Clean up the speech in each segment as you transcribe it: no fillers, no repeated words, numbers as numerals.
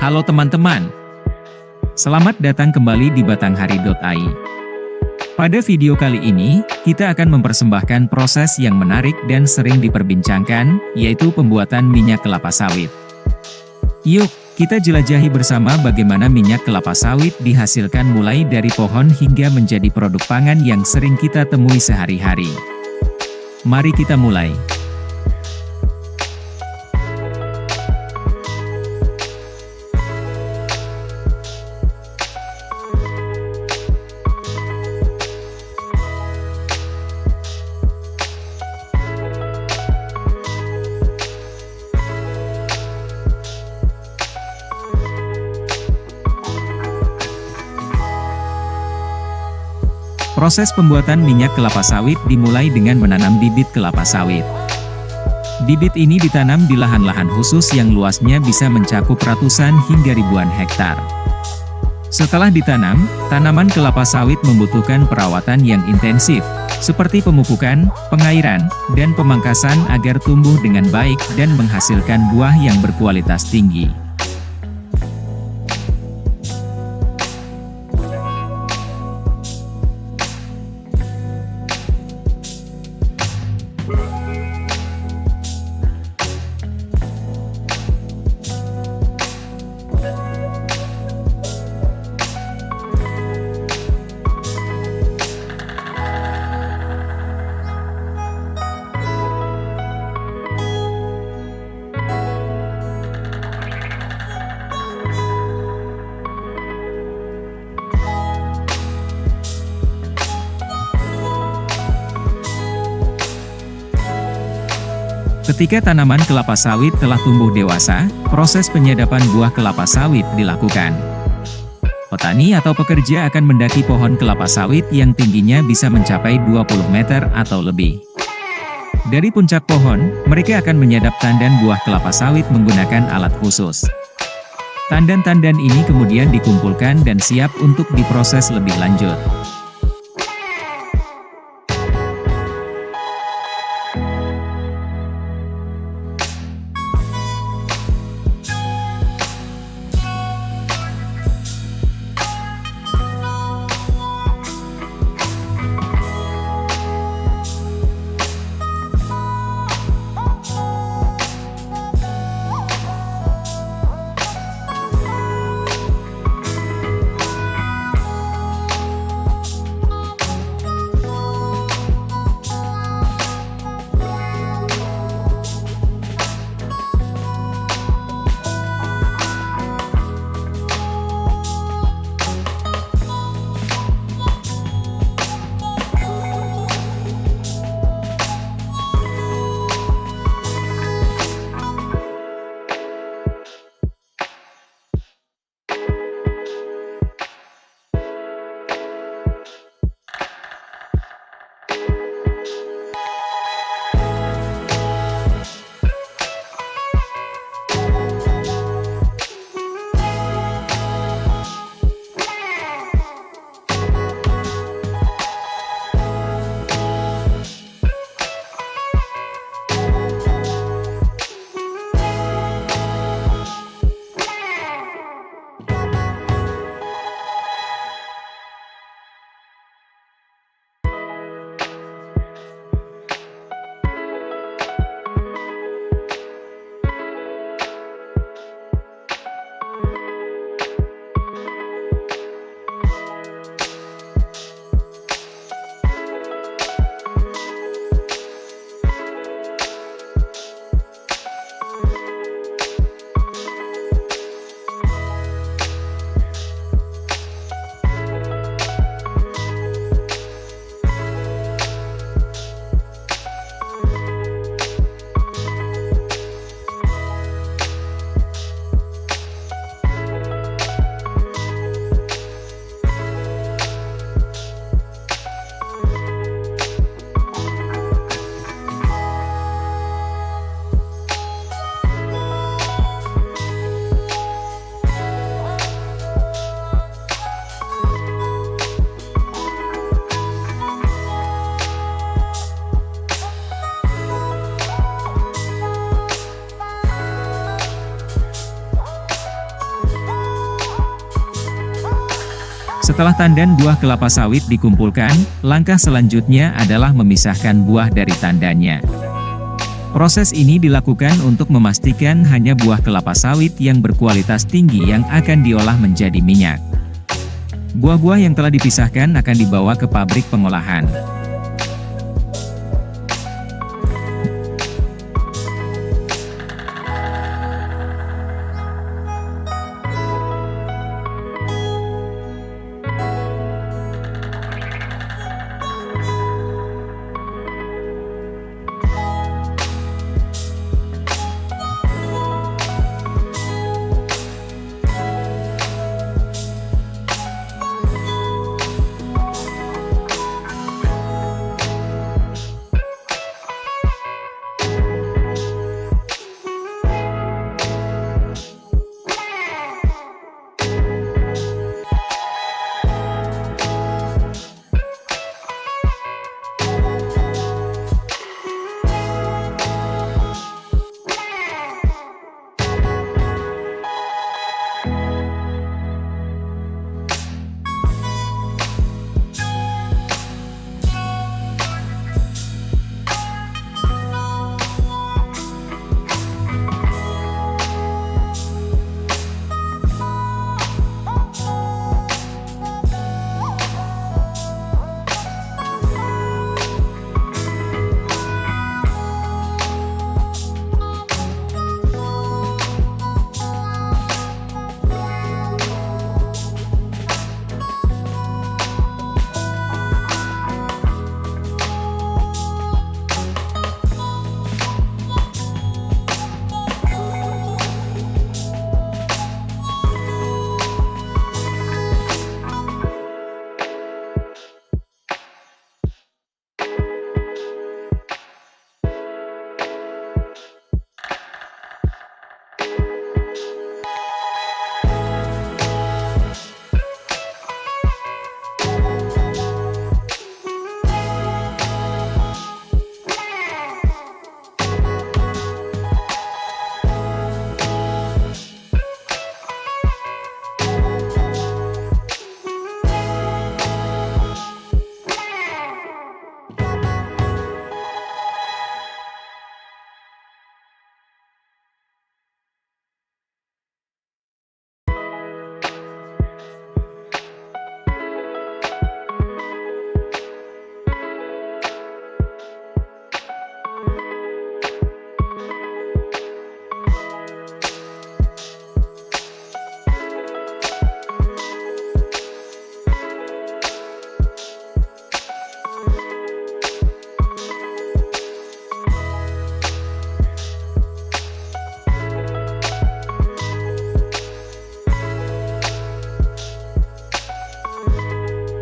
Halo teman-teman, selamat datang kembali di batanghari.ai. Pada video kali ini, kita akan mempersembahkan proses yang menarik dan sering diperbincangkan, yaitu pembuatan minyak kelapa sawit. Yuk, kita jelajahi bersama bagaimana minyak kelapa sawit dihasilkan mulai dari pohon hingga menjadi produk pangan yang sering kita temui sehari-hari. Mari kita mulai. Proses pembuatan minyak kelapa sawit dimulai dengan menanam bibit kelapa sawit. Bibit ini ditanam di lahan-lahan khusus yang luasnya bisa mencakup ratusan hingga ribuan hektar. Setelah ditanam, tanaman kelapa sawit membutuhkan perawatan yang intensif, seperti pemupukan, pengairan, dan pemangkasan agar tumbuh dengan baik dan menghasilkan buah yang berkualitas tinggi. Ketika tanaman kelapa sawit telah tumbuh dewasa, proses penyadapan buah kelapa sawit dilakukan. Petani atau pekerja akan mendaki pohon kelapa sawit yang tingginya bisa mencapai 20 meter atau lebih. Dari puncak pohon, mereka akan menyadap tandan buah kelapa sawit menggunakan alat khusus. Tandan-tandan ini kemudian dikumpulkan dan siap untuk diproses lebih lanjut. Setelah tandan buah kelapa sawit dikumpulkan, langkah selanjutnya adalah memisahkan buah dari tandannya. Proses ini dilakukan untuk memastikan hanya buah kelapa sawit yang berkualitas tinggi yang akan diolah menjadi minyak. Buah-buah yang telah dipisahkan akan dibawa ke pabrik pengolahan.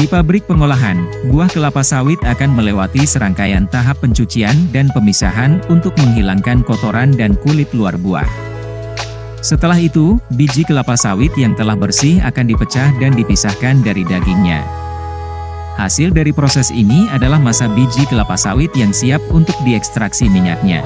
Di pabrik pengolahan, buah kelapa sawit akan melewati serangkaian tahap pencucian dan pemisahan untuk menghilangkan kotoran dan kulit luar buah. Setelah itu, biji kelapa sawit yang telah bersih akan dipecah dan dipisahkan dari dagingnya. Hasil dari proses ini adalah massa biji kelapa sawit yang siap untuk diekstraksi minyaknya.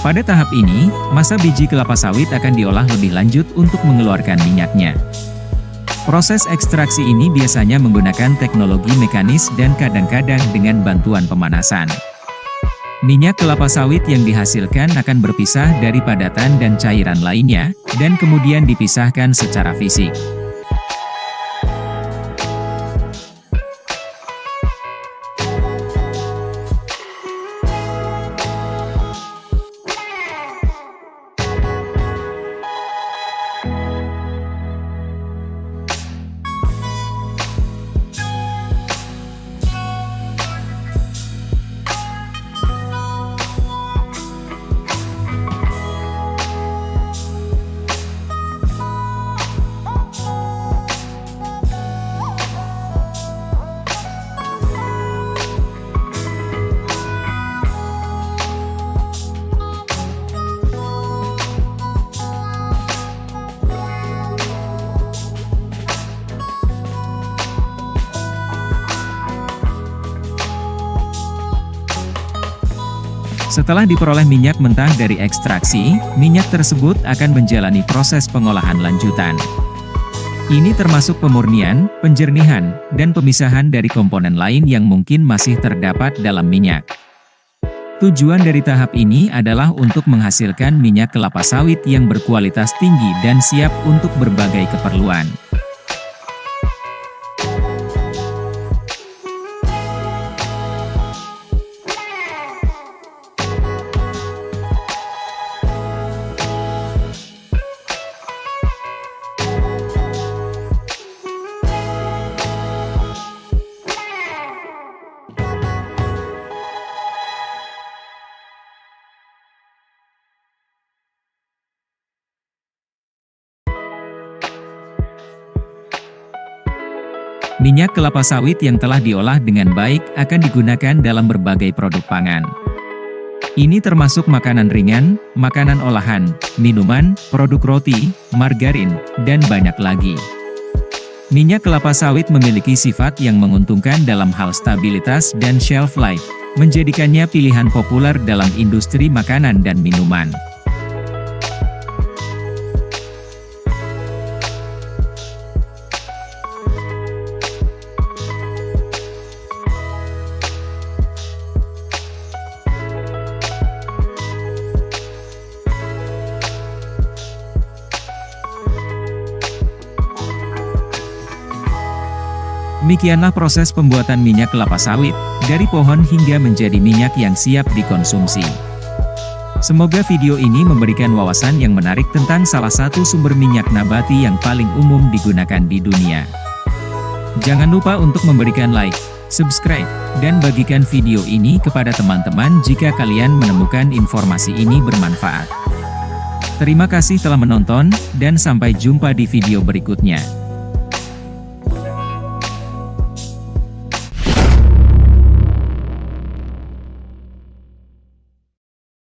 Pada tahap ini, massa biji kelapa sawit akan diolah lebih lanjut untuk mengeluarkan minyaknya. Proses ekstraksi ini biasanya menggunakan teknologi mekanis dan kadang-kadang dengan bantuan pemanasan. Minyak kelapa sawit yang dihasilkan akan berpisah dari padatan dan cairan lainnya, dan kemudian dipisahkan secara fisik. Setelah diperoleh minyak mentah dari ekstraksi, minyak tersebut akan menjalani proses pengolahan lanjutan. Ini termasuk pemurnian, penjernihan, dan pemisahan dari komponen lain yang mungkin masih terdapat dalam minyak. Tujuan dari tahap ini adalah untuk menghasilkan minyak kelapa sawit yang berkualitas tinggi dan siap untuk berbagai keperluan. Minyak kelapa sawit yang telah diolah dengan baik akan digunakan dalam berbagai produk pangan. Ini termasuk makanan ringan, makanan olahan, minuman, produk roti, margarin, dan banyak lagi. Minyak kelapa sawit memiliki sifat yang menguntungkan dalam hal stabilitas dan shelf life, menjadikannya pilihan populer dalam industri makanan dan minuman. Demikianlah proses pembuatan minyak kelapa sawit, dari pohon hingga menjadi minyak yang siap dikonsumsi. Semoga video ini memberikan wawasan yang menarik tentang salah satu sumber minyak nabati yang paling umum digunakan di dunia. Jangan lupa untuk memberikan like, subscribe, dan bagikan video ini kepada teman-teman jika kalian menemukan informasi ini bermanfaat. Terima kasih telah menonton, dan sampai jumpa di video berikutnya.